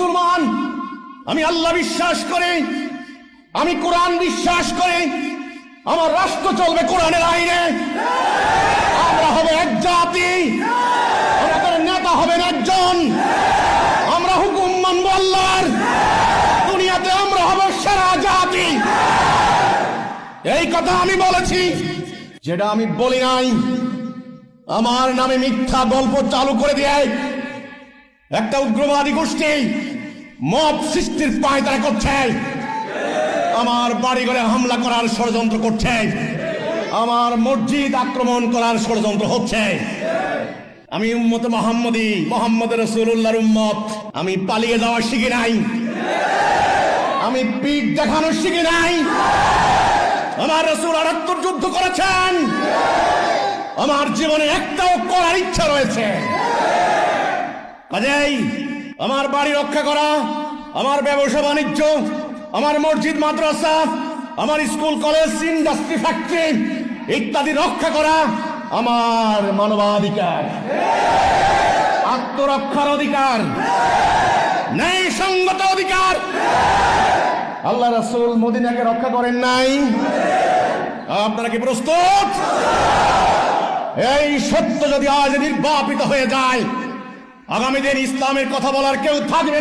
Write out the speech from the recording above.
মুসলমান, আমি আল্লাহ বিশ্বাস করি, আমি কোরআন বিশ্বাস করি, আমার রাষ্ট্র চলবে কোরআনের আইনে। আমরা হব এক জাতি, আমাদের নেতা হবেন একজন, আমরা হুকুম মানব আল্লাহর, দুনিয়াতে আমরা হব সেরা জাতি। এই কথা আমি বলেছি, যেটা আমি বলি নাই। আমার নামে মিথ্যা গল্প চালু করে দিয়ে একটা উগ্রবাদী গোষ্ঠী মব সৃষ্টির পায়তারা করছে, আমার বাড়িঘরে হামলা করার ষড়যন্ত্র করছে, আমার মসজিদ আক্রমণ করার ষড়যন্ত্র হচ্ছে। আমি উম্মতে মুহাম্মদী, মুহাম্মদ রাসূলুল্লাহর উম্মত। আমি পালিয়ে যাওয়া শিখি নাই, আমি পিঠ দেখানো শিখি নাই। আমার রাসূল ৭৮ যুদ্ধ করেছেন, আমার জীবনে একটাও করার ইচ্ছা রয়েছে। কাজেই আমার বাড়ি রক্ষা করা, আমার ব্যবসা বাণিজ্য, আমার মসজিদ মাদ্রাসা, আমার স্কুল কলেজ ইন্ডাস্ট্রি ফ্যাক্টরি ইত্যাদি রক্ষা করা আমার মানবাধিকার, আত্মরক্ষার অধিকার, ন্যায়সঙ্গত অধিকার। আল্লাহ রাসূল মদিনাকে রক্ষা করেন নাই, আপনারা কি প্রস্তুত? এই সত্য যদি আজ নির্বাপিত হয়ে যায়, আগামী দিন ইসলামের কথা বলার কেউ থাকবে না।